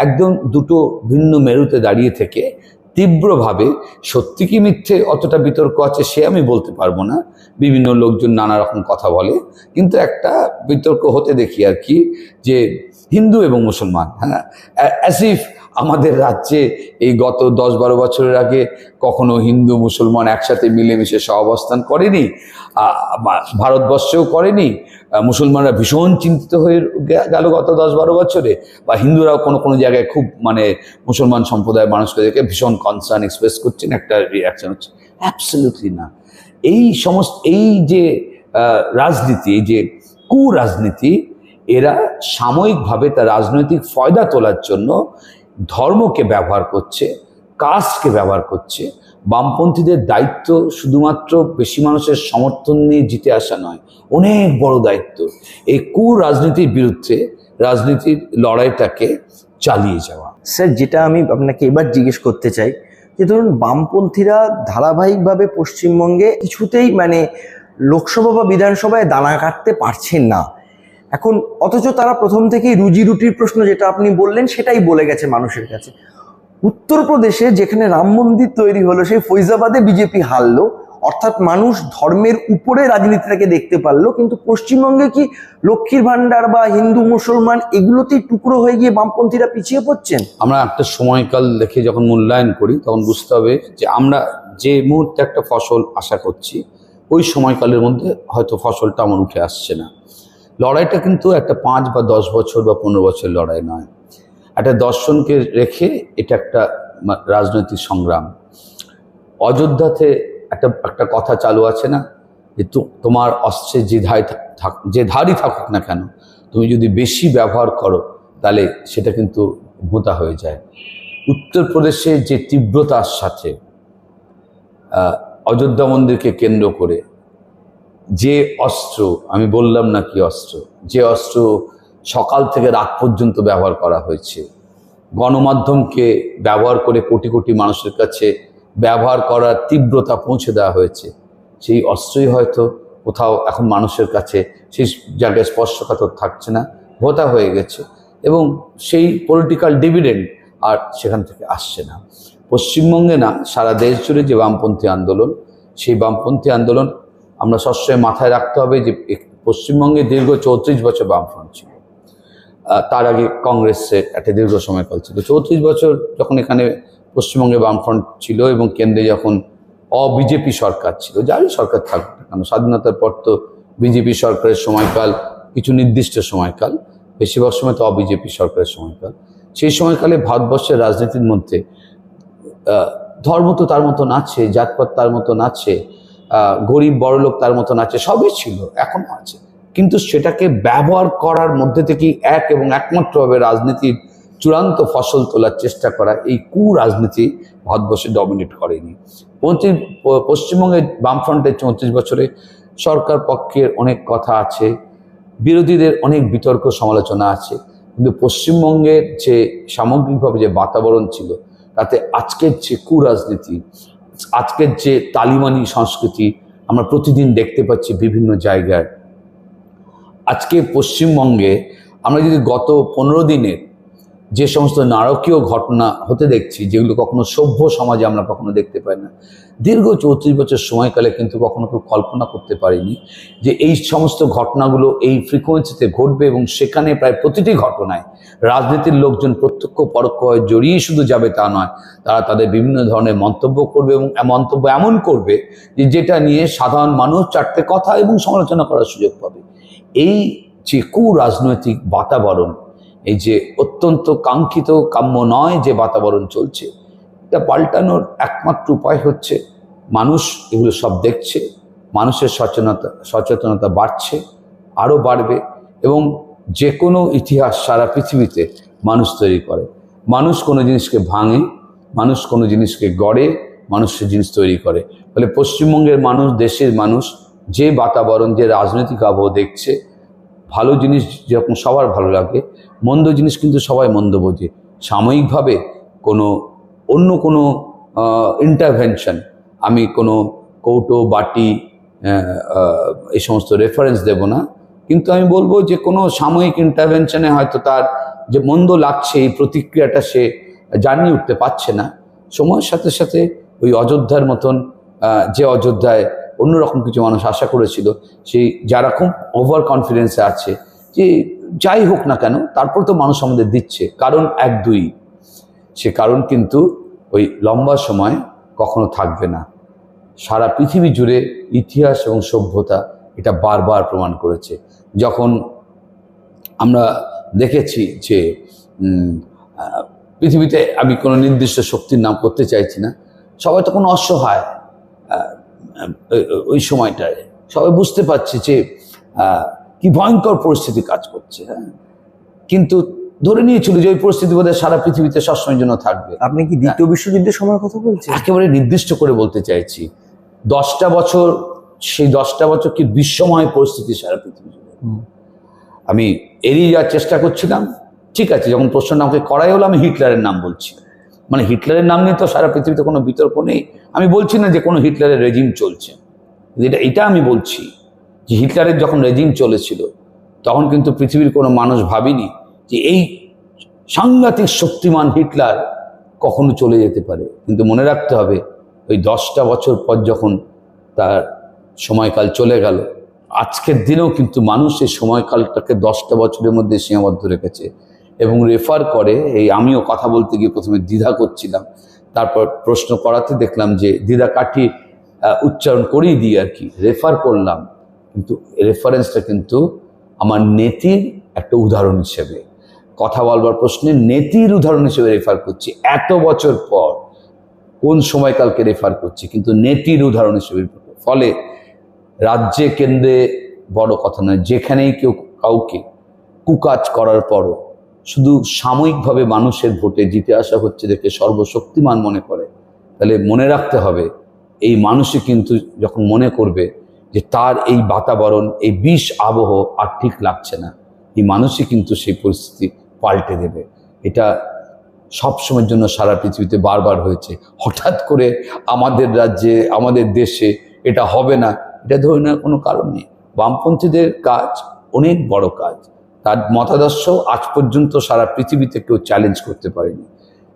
একদম দুটো ভিন্ন মেরুতে দাঁড়িয়ে থেকে তীব্রভাবে, সত্যি কি মিথ্যে অতটা বিতর্ক আছে সে আমি বলতে পারবো না, বিভিন্ন লোকজন নানা রকম কথা বলে, কিন্তু একটা বিতর্ক হতে দেখি আর কি, যে হিন্দু এবং মুসলমান, হ্যাঁ, অ্যাজ ইফ আমাদের রাজ্যে এই গত 10-12 বছরের আগে কখনো হিন্দু মুসলমান একসাথে মিলেমিশে সহাবস্থান করেনি, ভারতবর্ষেও করেনি। মুসলমানরা ভীষণ চিন্তিত হয়ে গেল গত 10-12 বছরে, বা হিন্দুরাও কোনো কোনো জায়গায় খুব মানে মুসলমান সম্প্রদায়ের মানুষকে দেখে ভীষণ কনসার্ন এক্সপ্রেস করছেন, একটা রিয়াকশন হচ্ছে। অ্যাবসলিউটলি না। এই যে রাজনীতি, এই যে কুরাজনীতি, এরা সাময়িকভাবে তার রাজনৈতিক ফয়দা তোলার জন্য ধর্মকে ব্যবহার করছে, কাস্টকে ব্যবহার করছে। বামপন্থীদের দায়িত্ব শুধুমাত্র বেশি মানুষের সমর্থন নিয়ে জিতে আসা নয়, অনেক বড় দায়িত্ব এই কুরাজনীতির বিরুদ্ধে রাজনীতির লড়াইটাকে চালিয়ে যাওয়া। স্যার, যেটা আমি আপনাকে এবার জিজ্ঞেস করতে চাই, যে ধরুন বামপন্থীরা ধারাবাহিকভাবে পশ্চিমবঙ্গে কিছুতেই মানে লোকসভা বা বিধানসভায় দানা কাটতে পারছেন না এখন, অথচ তারা প্রথম থেকেই রুজি রুটির প্রশ্ন যেটা আপনি বললেন সেটাই বলে গেছে মানুষের কাছে। উত্তরপ্রদেশে যেখানে রাম মন্দির তৈরি হলো, সেই ফৈজাবাদে বিজেপি হারলো, অর্থাৎ মানুষ ধর্মের উপরে রাজনীতিটাকে দেখতে পারলো। কিন্তু পশ্চিমবঙ্গে কি লক্ষ্মীর ভান্ডার বা হিন্দু মুসলমান এগুলোতেই টুকরো হয়ে গিয়ে বামপন্থীরা পিছিয়ে পড়ছেন? আমরা একটা সময়কাল দেখে যখন মূল্যায়ন করি তখন বুঝতে হবে যে আমরা যে মুহূর্তে একটা ফসল আশা করছি, ওই সময়কালের মধ্যে হয়তো ফসলটা আমার উঠে আসছে না। লড়াইটা কিন্তু একটা 5 বা 10 বছর বা 15 বছর লড়াই নয়, একটা দর্শনকে রেখে এটা একটা রাজনৈতিক সংগ্রাম। অযোধ্যাতে একটা কথা চালু আছে না, যে তোমার অস্ত্রের যে ধারই থাকুক না কেন, তুমি যদি বেশি ব্যবহার করো তাহলে সেটা কিন্তু ভোঁতা হয়ে যায়। উত্তরপ্রদেশে যে তীব্রতার সাথে অযোধ্যা মন্দিরকে কেন্দ্র করে যে অস্ত্র, আমি বললাম না কি অস্ত্র, যে অস্ত্র সকাল থেকে রাত পর্যন্ত ব্যবহার করা হয়েছে, গণমাধ্যমকে ব্যবহার করে কোটি কোটি মানুষের কাছে ব্যবহার করার তীব্রতা পৌঁছে দেওয়া হয়েছে, সেই অস্ত্রই হয়তো কোথাও এখন মানুষের কাছে সেই জায়গায় স্পর্শকাতর থাকছে না, ভোতা হয়ে গেছে, এবং সেই পলিটিক্যাল ডিভিডেন্ড আর সেখান থেকে আসছে না। পশ্চিমবঙ্গে না, সারা দেশ জুড়ে যে বামপন্থী আন্দোলন, সেই বামপন্থী আন্দোলন আমরা সবসময় মাথায় রাখতে হবে যে পশ্চিমবঙ্গে দীর্ঘ 34 বছর বামফ্রন্ট ছিল, তার আগে কংগ্রেসের একটা দীর্ঘ সময়কাল ছিল। 34 বছর যখন এখানে পশ্চিমবঙ্গে বামফ্রন্ট ছিল এবং কেন্দ্রে যখন বিজেপি সরকার ছিল, যারই সরকার থাকুক না কেন, স্বাধীনতার পর তো বিজেপি সরকারের সময়কাল কিছু নির্দিষ্ট সময়কাল, বেশিরভাগ সময় তো বিজেপি সরকারের সময়কাল। সেই সময়কালে ভারতবর্ষের রাজনীতির মধ্যে ধর্ম তো তার মতন আছে, জাতপাত তার মতন আছে, গরিব বড়লোক তার মতন আছে, সবই ছিল, এখনো আছে। কিন্তু সেটাকে ব্যবহার করার মধ্যে থেকেই এক এবং একমাত্রভাবে রাজনীতির চূড়ান্ত ফসল তোলার চেষ্টা করা, এই কুরাজনীতি ভারতবর্ষে ডমিনেট করেনি। পশ্চিমবঙ্গের বামফ্রন্টের 34 বছরে সরকার পক্ষের অনেক কথা আছে, বিরোধীদের অনেক বিতর্ক সমালোচনা আছে, কিন্তু পশ্চিমবঙ্গের যে সামগ্রিকভাবে যে বাতাবরণ ছিল, তাতে আজকের যে কুরাজনীতি, আজকের যে তালিবানি সংস্কৃতি আমরা প্রতিদিন দেখতে পাচ্ছি বিভিন্ন জায়গায়। আজকে পশ্চিমবঙ্গে আমরা যদি গত 15 দিনের যে সমস্ত নারকীয় ঘটনা হতে দেখছি, যেগুলো কখনো সভ্য সমাজে আমরা কখনো দেখতে পাই না, দীর্ঘ 34 বছর সময়কালে কিন্তু কখনো কেউ কল্পনা করতে পারিনি যে এই সমস্ত ঘটনাগুলো এই ফ্রিকোয়েন্সিতে ঘটবে, এবং সেখানে প্রায় প্রতিটি ঘটনায় রাজনীতির লোকজন প্রত্যক্ষ পরোক্ষভাবে জড়িয়ে শুধু যাবে তা নয়, তারা তাদের বিভিন্ন ধরনের মন্তব্য করবে, এবং মন্তব্য এমন করবে যে যেটা নিয়ে সাধারণ মানুষ চারটে কথা এবং সমালোচনা করার সুযোগ পাবে। এই যে কুরাজনৈতিক বাতাবরণ, এই যে অত্যন্ত কাঙ্ক্ষিত কাম্য নয় যে বাতাবরণ চলছে, এটা পাল্টানোর একমাত্র উপায় হচ্ছে মানুষ এগুলো সব দেখছে, মানুষের সচেতনতা বাড়ছে, আরও বাড়বে, এবং যে কোনো ইতিহাস সারা পৃথিবীতে মানুষ তৈরি করে। মানুষ কোনো জিনিসকে ভাঙে, মানুষ কোনো জিনিসকে গড়ে, মানুষ সে জিনিস তৈরি করে। ফলে পশ্চিমবঙ্গের মানুষ, দেশের মানুষ যে বাতাবরণ, যে রাজনৈতিক আবহ দেখছে, ভালো জিনিস যেরকম সবার ভালো লাগে, মন্দ জিনিস কিন্তু সবাই মন্দ বোঝে। সাময়িকভাবে অন্য কোনো ইন্টারভেনশন, আমি কোনো কৌটো বাটি এই সমস্ত রেফারেন্স দেব না, কিন্তু আমি বলবো যে কোনো সাময়িক ইন্টারভেনশনে হয়তো তার যে মন্দ লাগছে এই প্রতিক্রিয়াটা সে জানিয়ে উঠতে পারছে না। সময়ের সাথে সাথে ওই অযোধ্যার মতন, যে অযোধ্যায় অন্যরকম কিছু মানুষ আশা করেছিল, সেই যারা খুব ওভার কনফিডেন্সে আছে যে যাই হোক না কেন তারপর তো মানুষ আমাদের দিচ্ছে, কারণ এক দুই, সে কারণ কিন্তু ওই লম্বা সময় কখনো থাকবে না। সারা পৃথিবী জুড়ে ইতিহাস এবং সভ্যতা এটা বারবার প্রমাণ করেছে। যখন আমরা দেখেছি যে পৃথিবীতে, আমি কোনো নির্দিষ্ট শক্তির নাম করতে চাইছি না, সবাই তখন অসহায়। ওই সময়টায় সবাই বুঝতে পারছে যে কি ভয়ঙ্কর পরিস্থিতি কাজ করছে, হ্যাঁ, কিন্তু ধরে নিয়েছিল যে ওই পরিস্থিতি বোধহয় সারা পৃথিবীতে সবসময়ের জন্য থাকবে। আপনি কি দ্বিতীয় বিশ্বযুদ্ধের সময়ের কথা বলছেন? একেবারে নির্দিষ্ট করে বলতে চাইছি, 10টা বছর, সেই 10টা বছর কি বিশ্বময় পরিস্থিতি সারা পৃথিবী জুড়ে। আমি এড়িয়ে যাওয়ার চেষ্টা করছিলাম, ঠিক আছে, যখন প্রশ্নটা আমাকে করাই হলো আমি হিটলারের নাম বলছি, মানে হিটলারের নাম নিয়ে তো সারা পৃথিবীতে কোনো বিতর্ক নেই। আমি বলছি না যে কোনো হিটলারের রেজিম চলছে, এটা আমি বলছি যে হিটলারের যখন রেজিম চলেছিল তখন কিন্তু পৃথিবীর কোনো মানুষ ভাবিনি যে এই সাংঘাতিক শক্তিমান হিটলার কখনো চলে যেতে পারে। কিন্তু মনে রাখতে হবে, ওই 10টা বছর পর যখন তার সময়কাল চলে গেল, আজকের দিনেও কিন্তু মানুষ এই সময়কালটাকে 10টা বছরের মধ্যে সীমাবদ্ধ রেখেছে এবং রেফার করে। এই আমিও কথা বলতে গিয়ে প্রথমে দ্বিধা করছিলাম, তারপর প্রশ্ন করাতে দেখলাম যে দ্বিধা কাটিয়ে উচ্চারণ করেই দিই আর কি, রেফার করলাম, কিন্তু রেফারেন্সটা কিন্তু আমার নেতির একটা উদাহরণ হিসেবে, কথা বলবার প্রশ্নে নেতির উদাহরণ হিসেবে রেফার করছি। এত বছর পর কোন সময়কালকে রেফার করছি, কিন্তু নেতির উদাহরণ হিসেবে। ফলে রাজ্যে কেন্দ্রে বড় কথা নয়, যেখানেই কেউ কাউকে কুকাজ করার পরও শুধু সাময়িকভাবে মানুষের ভোটে জিতে আসা হচ্ছে দেখে সর্বশক্তিমান মনে করে, তাহলে মনে রাখতে হবে এই মানুষই কিন্তু যখন মনে করবে যে তার এই বাতাবরণ, এই বিষ আবহ আর ঠিক লাগছে না, এই মানুষই কিন্তু সেই পরিস্থিতি পাল্টে দেবে। এটা সবসময়ের জন্য সারা পৃথিবীতে বারবার হয়েছে। হঠাৎ করে আমাদের রাজ্যে, আমাদের দেশে এটা হবে না, এটা ধরে নেওয়ার কোনো কারণ নেই। বামপন্থীদের কাজ অনেক বড় কাজ, তার মতাদর্শ আজ পর্যন্ত সারা পৃথিবীতে কেউ চ্যালেঞ্জ করতে পারেনি।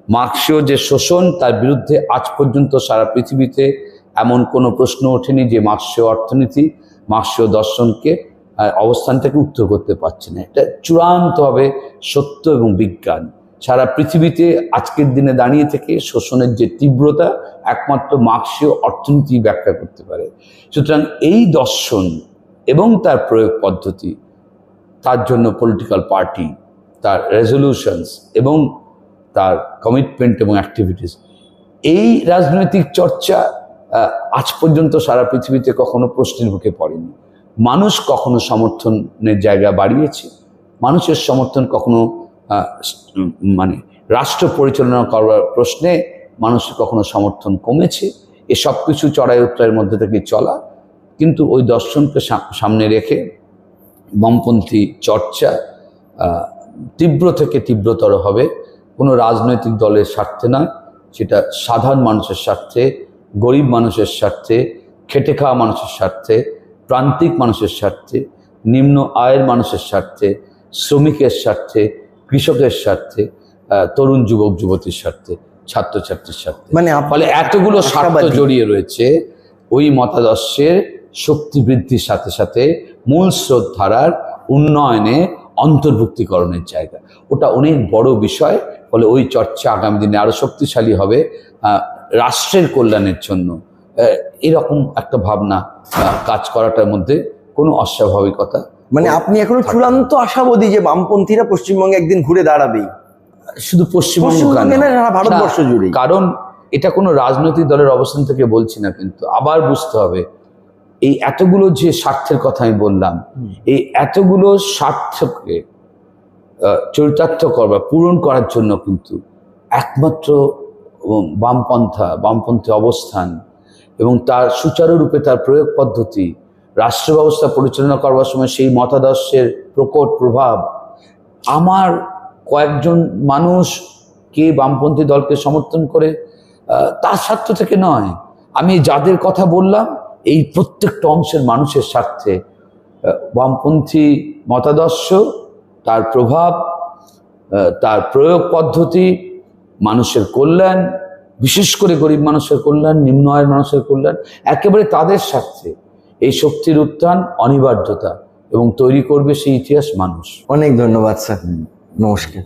মার্ক্সীয় যে শোষণ, তার বিরুদ্ধে আজ পর্যন্ত সারা পৃথিবীতে এমন কোনো প্রশ্ন ওঠেনি যে মার্ক্সীয় অর্থনীতি, মার্ক্সীয় দর্শনকে অবস্থানটাকে উত্তর করতে পারছে না। এটা চূড়ান্তভাবে সত্য এবং বিজ্ঞান। সারা পৃথিবীতে আজকের দিনে দাঁড়িয়ে থেকে শোষণের যে তীব্রতা একমাত্র মার্ক্সীয় অর্থনীতি ব্যাখ্যা করতে পারে। সুতরাং এই দর্শন এবং তার প্রয়োগ পদ্ধতি, তার জন্য পলিটিক্যাল পার্টি, তার রেজলিউশনস এবং তার কমিটমেন্ট এবং অ্যাক্টিভিটিস, এই রাজনৈতিক চর্চা আজ পর্যন্ত সারা পৃথিবীতে কখনো প্রশ্নের মুখে পড়েনি। মানুষ কখনো সমর্থনের জায়গা বাড়িয়েছে, মানুষের সমর্থন কখনো মানে রাষ্ট্র পরিচালনা করার প্রশ্নে মানুষের কখনো সমর্থন কমেছে। এসব কিছু চড়াই উত্তরের মধ্যে থেকে চলা, কিন্তু ওই দর্শনকে সামনে রেখে বামপন্থী চর্চা তীব্র থেকে তীব্রতর হবে। কোনো রাজনৈতিক দলের স্বার্থে নয়, সেটা সাধারণ মানুষের স্বার্থে, গরিব মানুষের স্বার্থে, খেটে খাওয়া মানুষের স্বার্থে, প্রান্তিক মানুষের স্বার্থে, নিম্ন আয়ের মানুষের স্বার্থে, শ্রমিকের স্বার্থে, কৃষকের স্বার্থে, তরুণ যুবক যুবতীর স্বার্থে, ছাত্রছাত্রীর স্বার্থে। মানে ফলে এতগুলো স্বার্থ জড়িয়ে রয়েছে। ওই মতাদর্শের শক্তি বৃদ্ধির সাথে সাথে মূল স্রোতধারার উন্নয়নে অন্তর্ভুক্তিকরণের জায়গা, ওটা অনেক বড় বিষয়। ফলে ওই চর্চা আগামী দিনে আরো শক্তিশালী হবে রাষ্ট্রের কল্যাণের জন্য। এরকম একটা ভাবনা কাজ করাটার মধ্যে কোনো অস্বাভাবিকতা, মানে আপনি এখনো চূড়ান্ত আশাবাদী যে বামপন্থীরা পশ্চিমবঙ্গে একদিন ঘুরে দাঁড়াবেই? শুধু পশ্চিমবঙ্গ না, ভারতবর্ষ জুড়ে। কারণ এটা কোনো রাজনৈতিক দলের অবস্থান থেকে বলছি না, কিন্তু আবার বুঝতে হবে এই এতগুলো যে স্বার্থের কথা আমি বললাম, এই এতগুলো স্বার্থকে চরিতার্থ করবা পূরণ করার জন্য কিন্তু একমাত্র বামপন্থী অবস্থান এবং তার সুচারুরূপে তার প্রয়োগ পদ্ধতি রাষ্ট্র ব্যবস্থা পরিচালনা করবার সময় সেই মতাদর্শের প্রকট প্রভাব আমার কয়েকজন মানুষ কে বামপন্থী দলকে সমর্থন করে তার স্বার্থ থেকে নয়, আমি যাদের কথা বললাম এই প্রত্যেকটা অংশের মানুষের স্বার্থে বামপন্থী মতাদর্শ, তার প্রভাব, তার প্রয়োগ পদ্ধতি, মানুষের কল্যাণ, বিশেষ করে গরিব মানুষের কল্যাণ, নিম্ন আয়ের মানুষের কল্যাণ, একেবারে তাদের স্বার্থে এই শক্তির উত্থান অনিবার্যতা এবং তৈরি করবে সেই ইতিহাস মানুষ। অনেক ধন্যবাদ স্যার, নমস্কার।